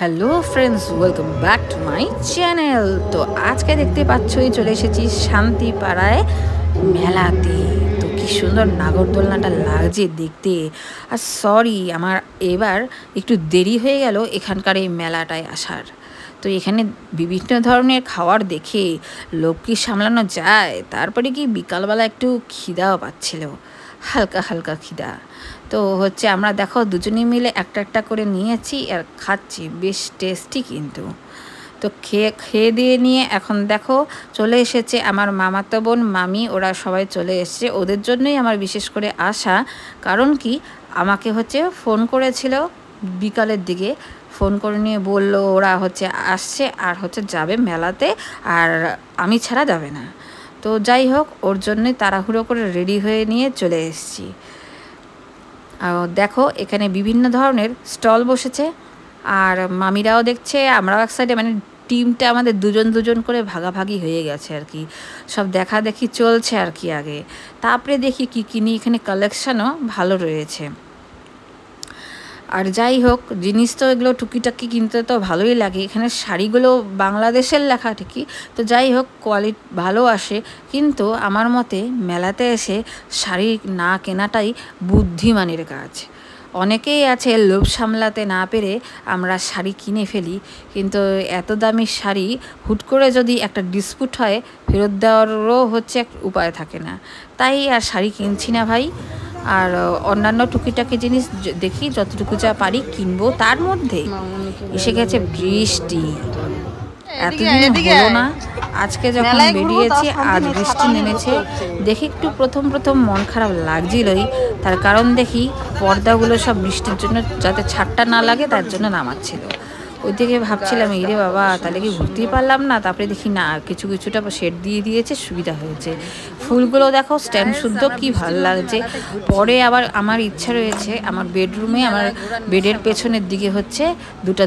Hello friends, welcome back to my channel. তো আজকে দেখতে পাচ্ছই চলে এসেছি শান্তিপাড়ায় মেলাতে। তো কি সুন্দর নাগরদোলনাটা লাগছে দেখতে। আর সরি, আমার এবার একটু দেরি হয়ে গেল এখানকার এই মেলাটায় আসার। তো এখানে বিভিন্ন ধরনের খাবার দেখে লোক কি সামলানো যায়। তারপরে কি বিকালবেলা একটু খিদাও পাচ্ছিল, হালকা হালকা খিদা। তো হচ্ছে আমরা দেখো দুজনে মিলে একটা একটা করে নিয়েছি আর খাচ্ছি, বেশ টেস্টি কিন্তু। তো খেয়ে দিয়ে নিয়ে এখন দেখো চলে এসেছে আমার মামাতো বোন মামি, ওরা সবাই চলে এসেছে। ওদের জন্যই আমার বিশেষ করে আসা, কারণ কি আমাকে হচ্ছে ফোন করেছিল বিকালের দিকে, ফোন করে নিয়ে বলল ওরা হচ্ছে আসছে আর হচ্ছে যাবে মেলাতে, আর আমি ছাড়া যাবে না। তো যাই হোক, ওর জন্যই তাড়াহুড়ো করে রেডি হয়ে নিয়ে চলে এসেছি। দেখো এখানে বিভিন্ন ধরনের স্টল বসেছে, আর মামিরাও দেখছে, আমরাও এক সাইডে, মানে টিমটা আমাদের দুজন দুজন করে ভাগাভাগি হয়ে গেছে আর কি। সব দেখা দেখি চলছে আর কি আগে। তারপরে দেখি কি কিনি, এখানে কালেকশানও ভালো রয়েছে। আর যাই হোক, জিনিস তো এগুলো টুকিটাকি কিনতে তো ভালোই লাগে। এখানে শাড়িগুলো বাংলাদেশের লেখা ঠিকই, তো যাই হোক কোয়ালিটি ভালো আসে। কিন্তু আমার মতে মেলাতে এসে শাড়ি না কেনাটাই বুদ্ধিমানের কাজ। অনেকেই আছে লোভ সামলাতে না পেরে আমরা শাড়ি কিনে ফেলি, কিন্তু এত দামি শাড়ি হুট করে যদি একটা ডিসপুট হয়, ফেরত দেওয়ারও হচ্ছে এক উপায় থাকে না। তাই আর শাড়ি কিনছি না ভাই। আর অন্যান্য টুকিটাকি জিনিস দেখি যতটুকু যা পারি কিনবো। তার মধ্যে এসে গেছে বৃষ্টি। এতদিন হলো না, আজকে যখন বেরিয়েছি আজ বৃষ্টি নেমেছে। দেখি একটু প্রথম প্রথম মন খারাপ লাগছিলই, তার কারণ দেখি পর্দাগুলো সব বৃষ্টির জন্য যাতে ছাটটা না লাগে তার জন্য নামাচ্ছিল। ওই দিকে ভাবছিলাম ইরে বাবা, তাহলে কি ঘুরতেই পারলাম না। তারপরে দেখি না, কিছু কিছুটা শেড দিয়ে দিয়েছে, সুবিধা হয়েছে। ফুলগুলো দেখো স্ট্যান্ড শুদ্ধ, কি ভালো লাগছে। পরে আবার আমার ইচ্ছা রয়েছে আমার বেডরুমে, আমার বেডের পেছনের দিকে হচ্ছে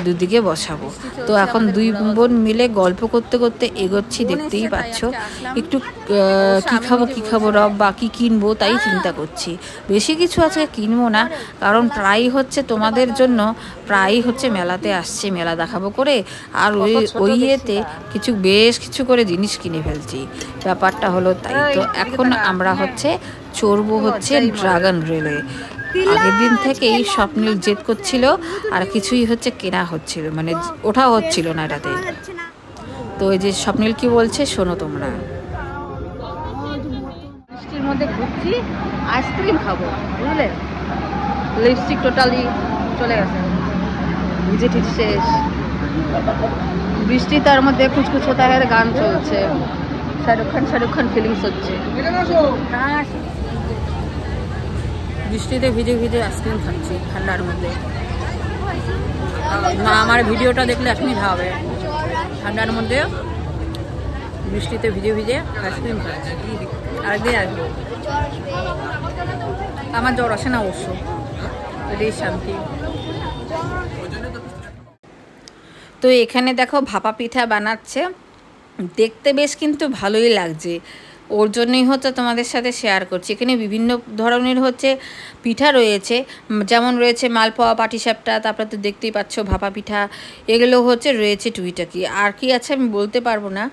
দুদিকে বসাবো। তো এখন দুই বোন মিলে গল্প করতে করতে এগোচ্ছি, দেখতেই পাচ্ছ। একটু কী খাবো রব বা কী কিনবো তাই চিন্তা করছি। বেশি কিছু আজকে কিনবো না, কারণ প্রায় হচ্ছে তোমাদের জন্য প্রায়ই হচ্ছে মেলাতে আসছে, মেলা দেখাবো করে। আর ওই ইয়েতে বেশ কিছু করে জিনিস কিনে ফেলছি, ব্যাপারটা হলো তাই। তো এখন আমরা হচ্ছে চড়বো হচ্ছে ড্রাগন রেলে। আগের দিন থেকেই স্বপ্নিল জেদ করছিল, আর কিছুই হচ্ছে কেনা হচ্ছিল, মানে ওঠা হচ্ছিল না এটাতে। তো এই যে স্বপ্নিল কি বলছে শোনো তোমরা। বৃষ্টির মধ্যে ঘুরছি, আইসক্রিম খাবো, বুঝলে। লিপস্টিক টোটালি চলে গেছে, ভিজে ঠিক শেষ। বৃষ্টি, তার মধ্যে কুচকুচ হোতা হ্যায় গান চলছে, শাহরুখ খান ফিলিংস হচ্ছে। বৃষ্টিতে ভিজে ভিজে আইসক্রিম খাচ্ছি ঠান্ডার মধ্যে। মা আমার ভিডিওটা দেখলে এখনই খাওয়াবে। ঠান্ডার মধ্যে বৃষ্টিতে ভিজে ভিজে আইসক্রিম খাচ্ছি। আরেকদিন আসবো, আমার জ্বর আসে না অবশ্য, এটাই শান্তি। তো এখানে দেখো ভাপা পিঠা বানাচ্ছে, দেখতে বেশ কিন্তু ভালোই লাগছে। ওর জন্যই হচ্ছে তোমাদের সাথে শেয়ার করছি। এখানে বিভিন্ন ধরনের হচ্ছে পিঠা রয়েছে, যেমন রয়েছে মালপোয়া, পাটিসাপটা, তারপরে তো দেখতেই পাচ্ছ ভাপা পিঠা, এগুলো হচ্ছে রয়েছে টুকিটাকি। আর কি আছে আমি বলতে পারবো না,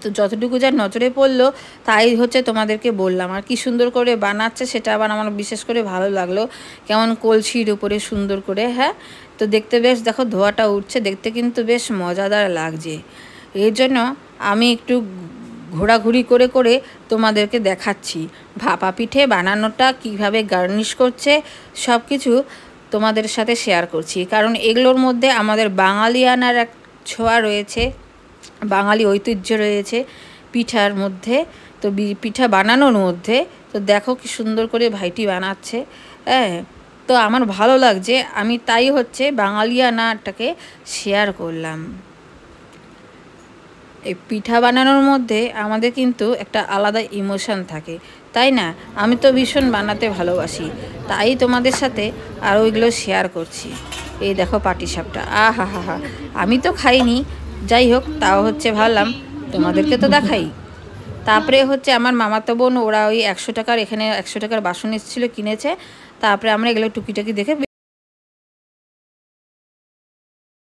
তো যতটুকু যা নজরে পড়লো তাই হচ্ছে তোমাদেরকে বললাম। আর কি সুন্দর করে বানাচ্ছে সেটা আবার আমার বিশেষ করে ভালো লাগলো, কেমন কলসির উপরে সুন্দর করে। হ্যাঁ, তো দেখতে বেশ দেখো ধোঁয়াটা উঠছে, দেখতে কিন্তু বেশ মজাদার লাগছে। এর জন্য আমি একটু ঘোরাঘুরি করে করে তোমাদেরকে দেখাচ্ছি ভাপা পিঠে বানানোটা, কিভাবে গার্নিশ করছে, সব কিছু তোমাদের সাথে শেয়ার করছি। কারণ এগুলোর মধ্যে আমাদের বাঙালিয়ানার এক ছোঁয়া রয়েছে, বাঙালি ঐতিহ্য রয়েছে পিঠার মধ্যে, তো পিঠা বানানোর মধ্যে। তো দেখো কি সুন্দর করে ভাইটি বানাচ্ছে। হ্যাঁ, তো আমার ভালো লাগছে, আমি তাই হচ্ছে বাঙালিয়ানাটাকে শেয়ার করলাম। এই পিঠা বানানোর মধ্যে আমাদের কিন্তু একটা আলাদা ইমোশন থাকে, তাই না? আমি তো ভীষণ বানাতে ভালোবাসি, তাই তোমাদের সাথে আর ওইগুলো শেয়ার করছি। এই দেখো পাটিসাপটা, আহা হা হা, আমি তো খাইনি, যাই হোক তাও হচ্ছে ভাবলাম তোমাদেরকে তো দেখাই। তারপরে হচ্ছে আমার মামাতো বোন, ওরা ওই 100 টাকার, এখানে 100 টাকার বাসন এসেছিলো, কিনেছে। তারপরে আমরা এগুলো টুকিটাকি দেখে